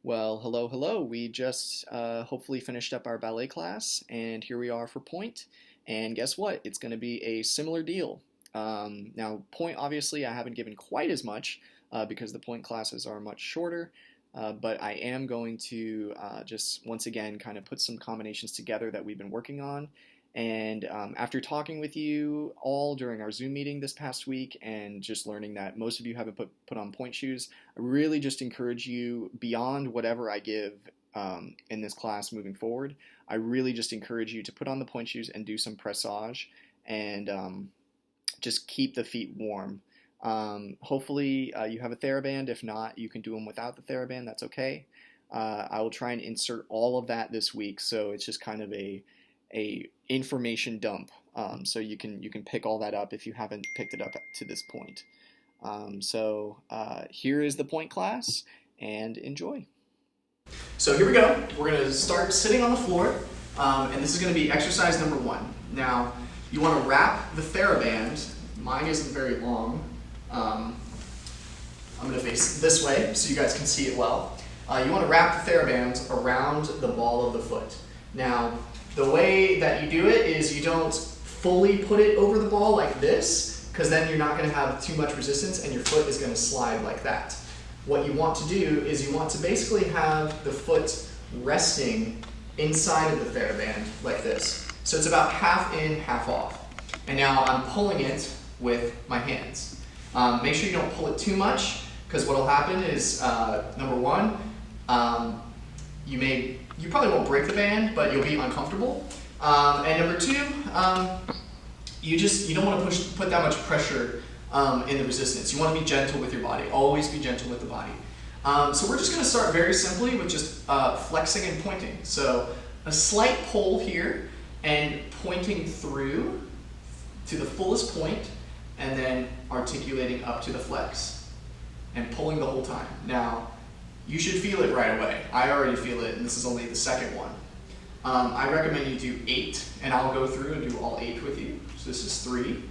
Well, hello, hello. We just hopefully finished up our ballet class, and here we are for Pointe. And guess what? It's going to be a similar deal. Now, Pointe, obviously, I haven't given quite as much because the Pointe classes are much shorter, but I am going to just once again kind of put some combinations together that we've been working on. And after talking with you all during our Zoom meeting this past week and just learning that most of you haven't put on Pointe shoes, I really just encourage you beyond whatever I give in this class moving forward. I really just encourage you to put on the Pointe shoes and do some pressage and just keep the feet warm. Hopefully you have a TheraBand. If not, you can do them without the TheraBand. That's okay. I will try and insert all of that this week, so it's just kind of a information dump, so you can pick all that up if you haven't picked it up to this point. Here is the Pointe class, and enjoy. So here we go. We're going to start sitting on the floor, and this is going to be exercise number 1. Now, you want to wrap the TheraBand. Mine isn't very long. I'm going to face this way so you guys can see it well. You want to wrap the TheraBand around the ball of the foot. Now, the way that you do it is you don't fully put it over the ball like this, because then you're not going to have too much resistance and your foot is going to slide like that. What you want to do is you want to basically have the foot resting inside of the TheraBand like this. So it's about half in, half off. And now I'm pulling it with my hands. Make sure you don't pull it too much, because what will happen is, number one, you probably won't break the band, but you'll be uncomfortable. And number two, you don't want to put that much pressure in the resistance. You want to be gentle with your body. Always be gentle with the body. So we're just going to start very simply with just flexing and pointing. So a slight pull here and pointing through to the fullest point, and then articulating up to the flex and pulling the whole time. Now, you should feel it right away. I already feel it, and this is only the second one. I recommend you do 8, and I'll go through and do all 8 with you. So this is 3.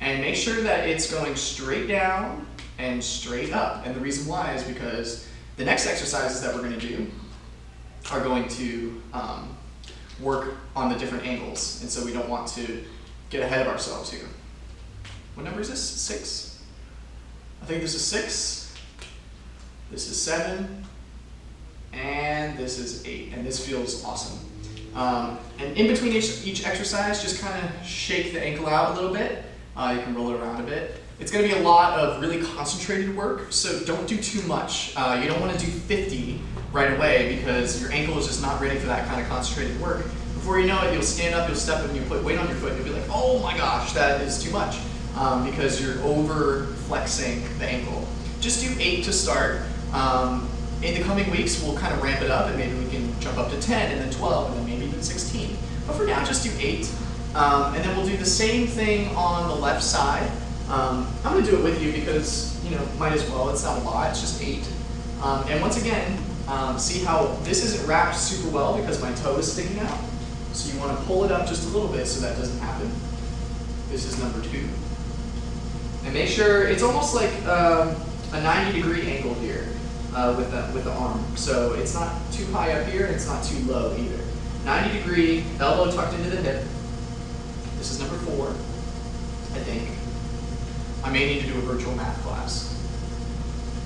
And make sure that it's going straight down and straight up. And the reason why is because the next exercises that we're going to do are going to work on the different angles. And so we don't want to get ahead of ourselves here. What number is this? 6? I think this is 6. This is 7, and this is 8, and this feels awesome. And in between each exercise, just kind of shake the ankle out a little bit. You can roll it around a bit. It's going to be a lot of really concentrated work, so don't do too much. You don't want to do 50 right away because your ankle is just not ready for that kind of concentrated work. Before you know it, you'll stand up, you'll step up, and you'll put weight on your foot, and you'll be like, oh my gosh, that is too much, because you're over flexing the ankle. Just do 8 to start. In the coming weeks, we'll kind of ramp it up, and maybe we can jump up to 10, and then 12, and then maybe even 16. But for now, just do 8. And then we'll do the same thing on the left side. I'm going to do it with you because, might as well. It's not a lot. It's just 8. And once again, see how this isn't wrapped super well because my toe is sticking out. So you want to pull it up just a little bit so that doesn't happen. This is number 2. And make sure it's almost like a 90-degree angle here. With the arm. So it's not too high up here, and it's not too low either. 90-degree, elbow tucked into the hip. This is number 4, I think. I may need to do a virtual math class.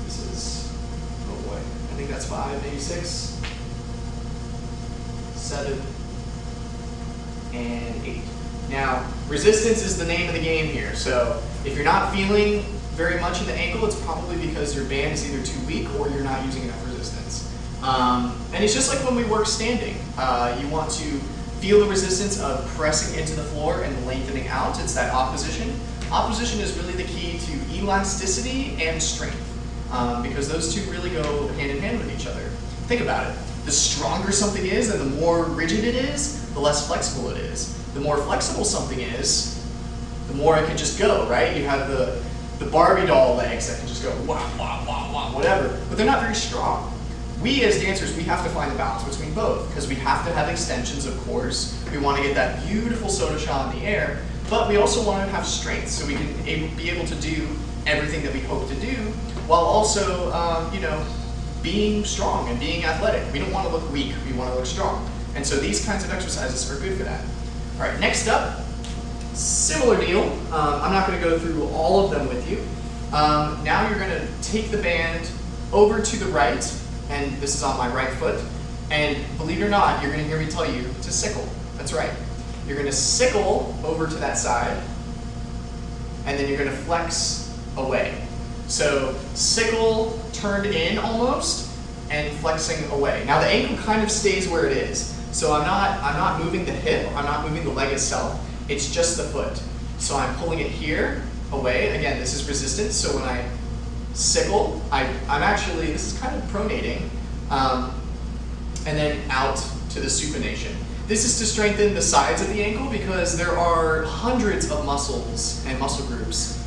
This is, oh boy, I think that's 5, maybe 6, 7, and 8. Now, resistance is the name of the game here. So if you're not feeling very much in the ankle, it's probably because your band is either too weak or you're not using enough resistance. And it's just like when we work standing. You want to feel the resistance of pressing into the floor and lengthening out. It's that opposition. Opposition is really the key to elasticity and strength, because those two really go hand in hand with each other. Think about it. The stronger something is and the more rigid it is, the less flexible it is. The more flexible something is, the more it can just go, right? You have the Barbie doll legs that can just go wah, wah, wah, wah, whatever, but they're not very strong. We as dancers, we have to find the balance between both, because we have to have extensions, of course. We want to get that beautiful soda shot in the air, but we also want to have strength so we can be able to do everything that we hope to do, while also, being strong and being athletic. We don't want to look weak, we want to look strong. And so these kinds of exercises are good for that. All right, next up, similar deal. I'm not going to go through all of them with you. Now you're going to take the band over to the right, and this is on my right foot, and believe it or not, you're going to hear me tell you to sickle. That's right. You're going to sickle over to that side, and then you're going to flex away. So sickle turned in almost, and flexing away. Now the ankle kind of stays where it is. So I'm not moving the hip, I'm not moving the leg itself, it's just the foot. So I'm pulling it here, away. Again, this is resistance, so when I sickle, I'm actually, this is kind of pronating, and then out to the supination. This is to strengthen the sides of the ankle because there are hundreds of muscles and muscle groups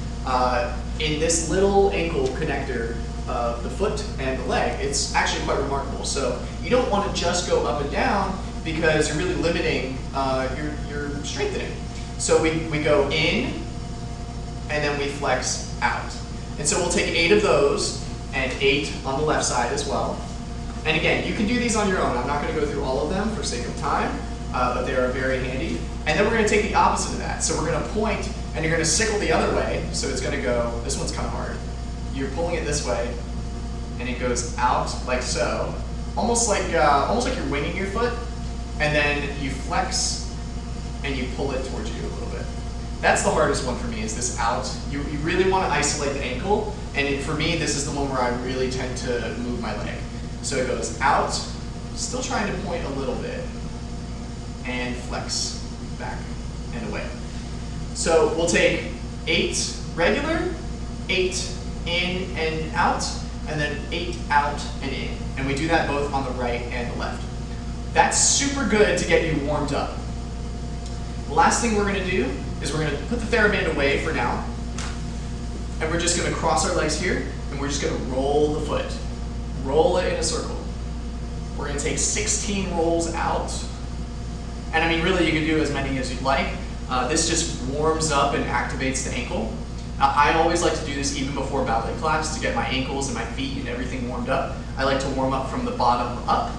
in this little ankle connector of the foot and the leg. It's actually quite remarkable. So you don't want to just go up and down because you're really limiting your strengthening. So we go in and then we flex out. And so we'll take 8 of those and 8 on the left side as well. And again, you can do these on your own. I'm not going to go through all of them for sake of time, but they are very handy. And then we're going to take the opposite of that. So we're going to point and you're going to sickle the other way. So it's going to go, this one's kind of hard. You're pulling it this way and it goes out like so. Almost like you're winging your foot, and then you flex and you pull it towards you a little bit. That's the hardest one for me, is this out. You really want to isolate the ankle, and for me, this is the one where I really tend to move my leg. So it goes out, still trying to point a little bit, and flex back and away. So we'll take 8 regular, 8 in and out, and then 8 out and in. And we do that both on the right and the left. That's super good to get you warmed up. The last thing we're going to do is we're going to put the TheraBand away for now, and we're just going to cross our legs here, and we're just going to roll the foot. Roll it in a circle. We're going to take 16 rolls out. And I mean, really, you can do as many as you'd like. This just warms up and activates the ankle. I always like to do this even before ballet class to get my ankles and my feet and everything warmed up. I like to warm up from the bottom up.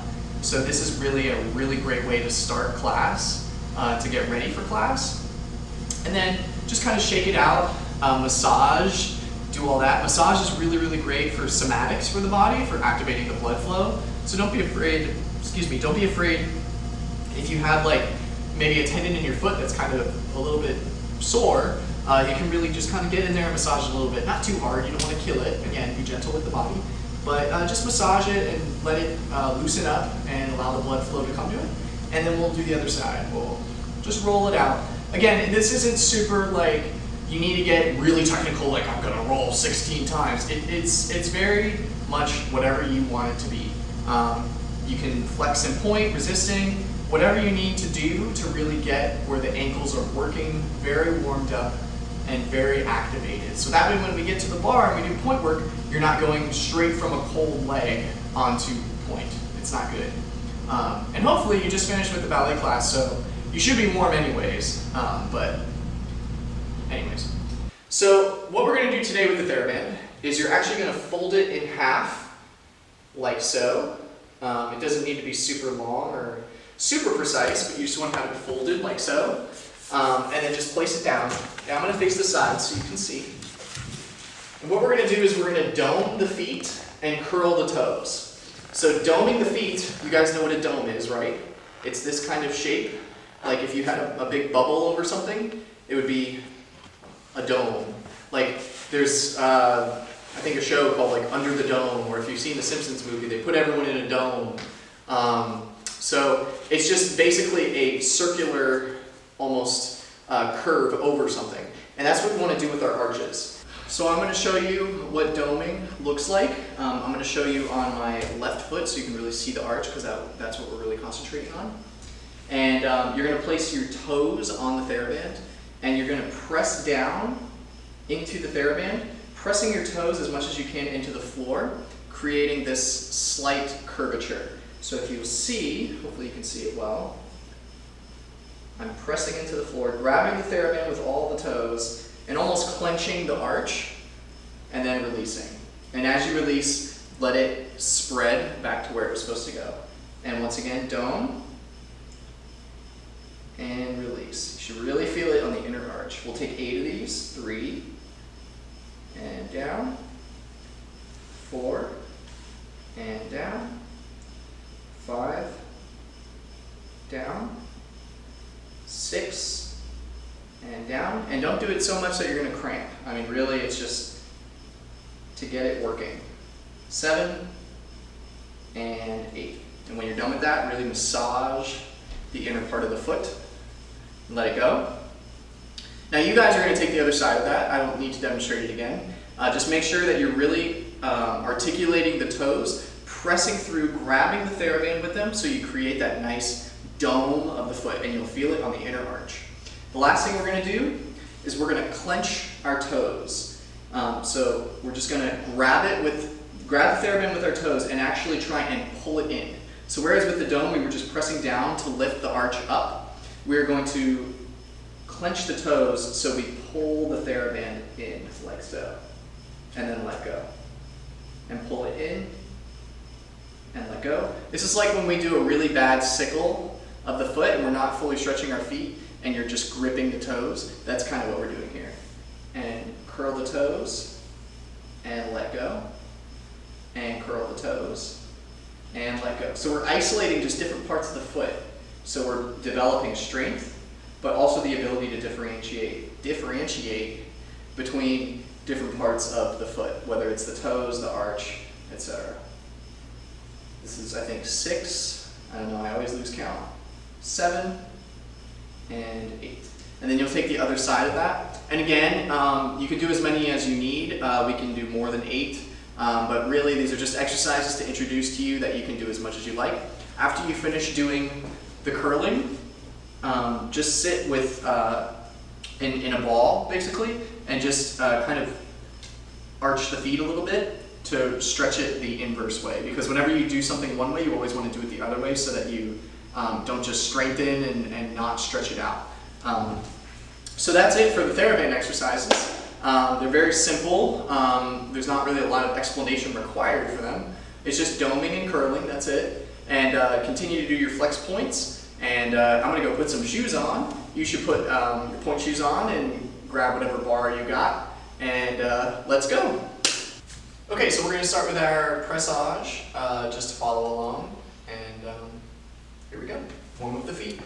So this is really a really great way to start class, to get ready for class. And then just kind of shake it out, massage, do all that. Massage is really, really great for somatics for the body, for activating the blood flow. So don't be afraid, don't be afraid if you have like maybe a tendon in your foot that's kind of a little bit sore. You can really just kind of get in there and massage it a little bit. Not too hard, you don't want to kill it. Again, be gentle with the body. But just massage it and let it loosen up and allow the blood flow to come to it. And then we'll do the other side. We'll just roll it out. Again, this isn't super like, you need to get really technical, like I'm gonna roll 16 times. It's very much whatever you want it to be. You can flex and point, resisting, whatever you need to do to really get where the ankles are working, very warmed up and very activated. So that way when we get to the bar and we do point work, you're not going straight from a cold leg onto point. It's not good. And hopefully you just finished with the ballet class, so you should be warm anyways, but anyways. So what we're gonna do today with the TheraBand is you're actually gonna fold it in half, like so. It doesn't need to be super long or super precise, but you just want to have it folded like so. And then just place it down. Now I'm going to face the side so you can see. And what we're going to do is we're going to dome the feet and curl the toes. So doming the feet, you guys know what a dome is, right? It's this kind of shape. Like if you had a big bubble over something, it would be a dome. Like there's, I think a show called like Under the Dome, or if you've seen the Simpsons movie, they put everyone in a dome. So it's just basically a circular, almost curve over something. And that's what we want to do with our arches. So I'm going to show you what doming looks like. I'm going to show you on my left foot so you can really see the arch, because that's what we're really concentrating on. And you're going to place your toes on the TheraBand, and you're going to press down into the TheraBand, pressing your toes as much as you can into the floor, creating this slight curvature. So if you'll see, hopefully you can see it well, I'm pressing into the floor, grabbing the TheraBand with all the toes, and almost clenching the arch, and then releasing. And as you release, let it spread back to where it was supposed to go. And once again, dome, and release. You should really feel it on the inner arch. We'll take 8 of these, 3, and down, 4, and down, 5, down, 6, and down. And don't do it so much that you're gonna cramp. I mean, really, it's just to get it working. 7, and 8. And when you're done with that, really massage the inner part of the foot. Let it go. Now you guys are going to take the other side of that. I don't need to demonstrate it again. Just make sure that you're really articulating the toes, pressing through, grabbing the TheraBand with them so you create that nice dome of the foot, and you'll feel it on the inner arch. The last thing we're going to do is we're going to clench our toes. So we're just going to grab the TheraBand with our toes and actually try and pull it in. So whereas with the dome we were just pressing down to lift the arch up, we're going to clench the toes so we pull the TheraBand in like so, and then let go. And pull it in, and let go. This is like when we do a really bad sickle of the foot and we're not fully stretching our feet and you're just gripping the toes. That's kind of what we're doing here. And curl the toes, and let go. And curl the toes, and let go. So we're isolating just different parts of the foot. So we're developing strength, but also the ability to differentiate between different parts of the foot, whether it's the toes, the arch, etc. This is, I think, 6. I don't know, I always lose count. 7 and 8. And then you'll take the other side of that. And again, you can do as many as you need. We can do more than 8. But really, these are just exercises to introduce to you that you can do as much as you like. After you finish doing the curling, just sit with in a ball, basically, and just kind of arch the feet a little bit to stretch it the inverse way. Because whenever you do something one way, you always want to do it the other way so that you don't just strengthen and not stretch it out. So that's it for the TheraBand exercises. They're very simple. There's not really a lot of explanation required for them. It's just doming and curling, that's it. And continue to do your flex points. And I'm going to go put some shoes on. You should put your point shoes on and grab whatever bar you got. And let's go. Okay, so we're going to start with our pressage, just to follow along. And here we go. Warm up the feet.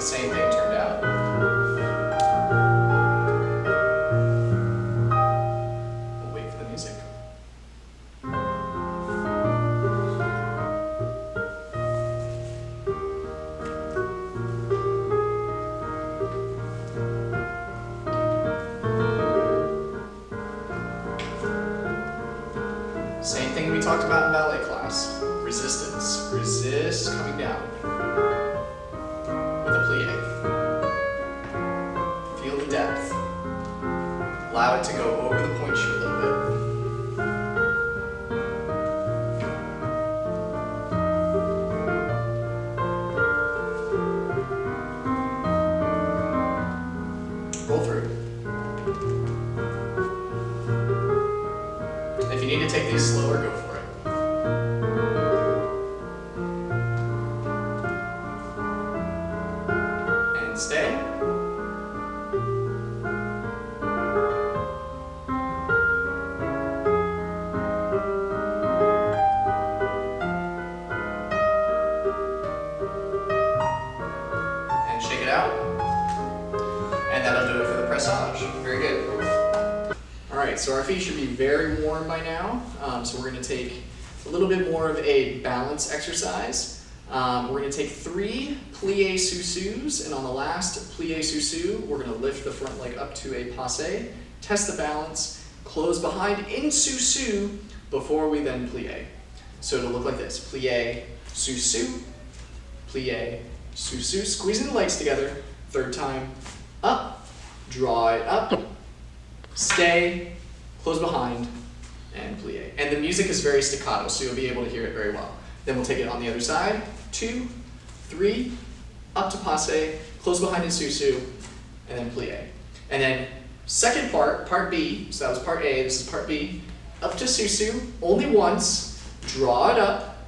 Same thing turned out. We'll wait for the music. Same thing we talked about in ballet class. Resistance. Resist coming down. Feel the depth. Allow it to go over the point shoe a little bit. Roll through. If you need to take these slower, go for it. right, so our feet should be very warm by now. So we're going to take a little bit more of a balance exercise. We're going to take 3 plie sous-sus, and on the last plie sous-sus, we're going to lift the front leg up to a passe, test the balance, close behind in sous-sus before we then plie. So it'll look like this: plie, sous-sus, plie, sous-sus, squeezing the legs together. Third time, up, draw it up, stay, close behind, and plie. And the music is very staccato, so you'll be able to hear it very well. Then we'll take it on the other side, 2, 3, up to passe, close behind in sous-sus, and then plie. And then second part, part B, so that was part A, this is part B, up to sous-sus, only once, draw it up,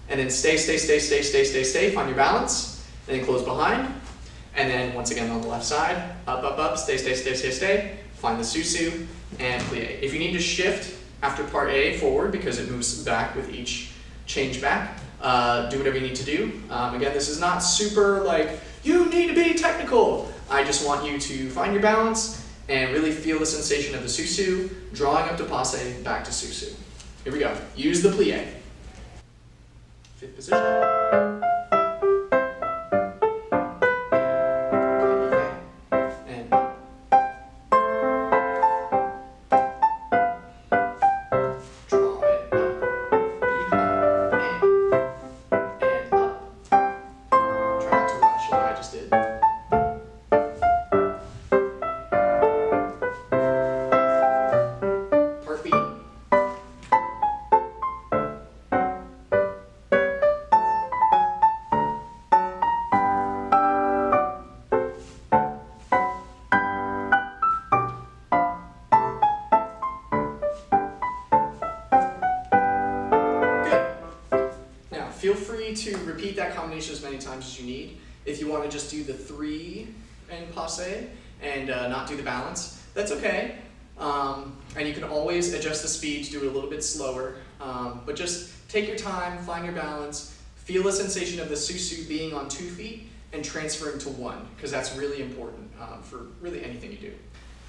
and then stay, stay, stay, stay, stay, stay, stay, find your balance, and then close behind. And then once again on the left side, up, up, up, stay, stay, stay, stay, stay, find the sous-sus, and plie. If you need to shift after part A forward because it moves back with each change back, do whatever you need to do. Again, this is not super like, you need to be technical. I just want you to find your balance and really feel the sensation of the sous-sus, drawing up to passe, back to sous-sus. Here we go. Use the plie. 5th position. Feel free to repeat that combination as many times as you need. If you want to just do the 3 and passe and not do the balance, that's okay. And you can always adjust the speed to do it a little bit slower. But just take your time, find your balance, feel the sensation of the sous-sus being on 2 feet and transferring to 1, because that's really important for really anything you do.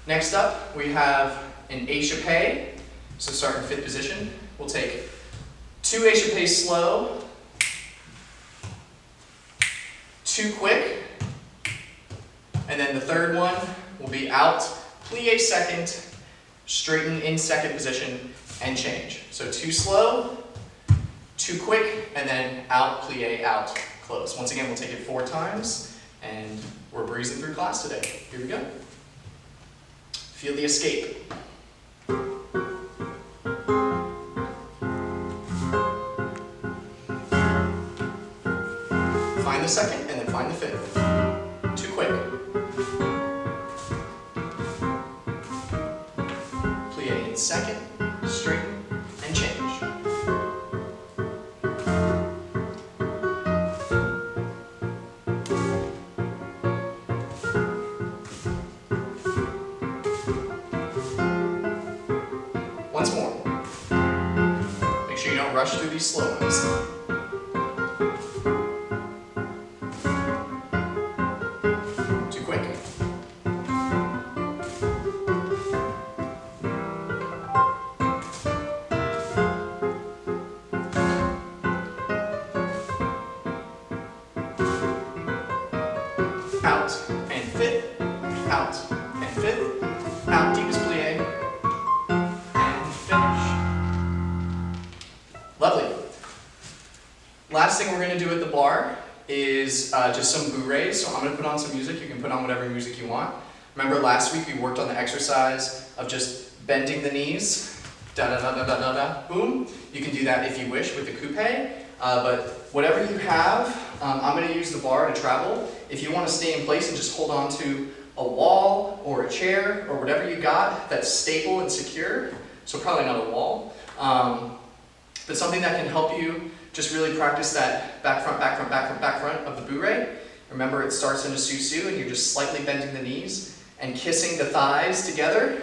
Next up, we have an échappé. So start in 5th position. We'll take 2 échappés slow, 2 quick, and then the third one will be out, plie second, straighten in 2nd position, and change. So 2 slow, 2 quick, and then out, plie, out, close. Once again, we'll take it 4 times, and we're breezing through class today. Here we go. Feel the escape. Find the 2nd, and then find the 5th. 2 quick. Plie in 2nd, straighten, and change. Once more. Make sure you don't rush through these slow ones. Out and 5th, out and 5th, out, deepest plie, and finish. Lovely. Last thing we're going to do at the bar is just some bourrées. So I'm going to put on some music. You can put on whatever music you want. Remember last week we worked on the exercise of just bending the knees, da-da-da-da-da-da, boom. You can do that if you wish with the coupe, but whatever you have, I'm going to use the bar to travel. If you want to stay in place and just hold on to a wall or a chair or whatever you got that's stable and secure, so probably not a wall, but something that can help you just really practice that back front, back front, back front, back front of the bourrée. Remember, it starts in a sous-sus and you're just slightly bending the knees and kissing the thighs together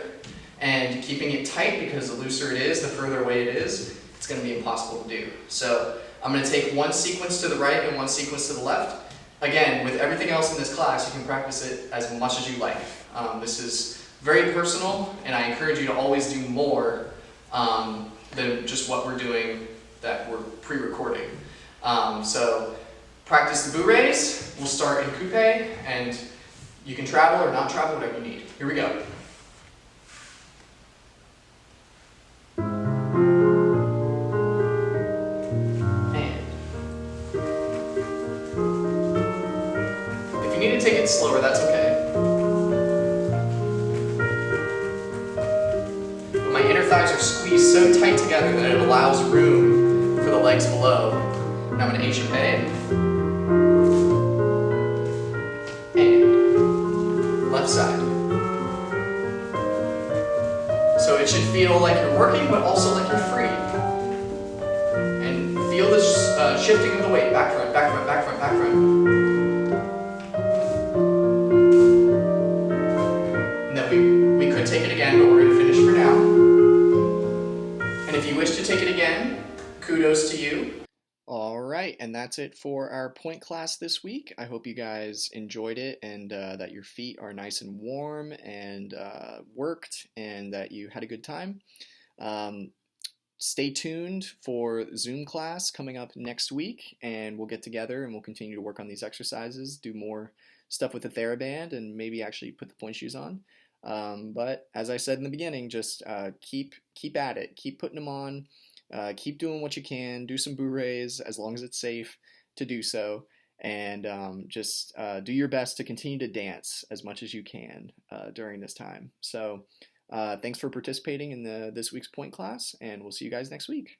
and keeping it tight, because the looser it is, the further away it is, it's going to be impossible to do. So I'm going to take 1 sequence to the right and 1 sequence to the left. Again, with everything else in this class, you can practice it as much as you like. This is very personal, and I encourage you to always do more than just what we're doing that we're pre-recording. So practice the bourrées. We'll start in coupe, and you can travel or not travel, whatever you need. Here we go. And if you need to take it slower, that's okay. But my inner thighs are squeezed so tight together that it allows room for the legs below. Now I'm going to échappé. And left side. So it should feel like you're working, but also like you're free. And feel this shifting of the weight. Back front, back front, back front, back front. And then we could take it again, but we're going to finish for now. And if you wish to take it again, kudos to you. All right, and that's it for our Pointe class this week. I hope you guys enjoyed it and that your feet are nice and warm and worked and that you had a good time. Stay tuned for Zoom class coming up next week, and we'll get together and we'll continue to work on these exercises, do more stuff with the TheraBand, and maybe actually put the Pointe shoes on. But as I said in the beginning, just keep at it, keep putting them on. Keep doing what you can, do some bourrées as long as it's safe to do so, and just do your best to continue to dance as much as you can during this time. So thanks for participating in this week's Pointe class, and we'll see you guys next week.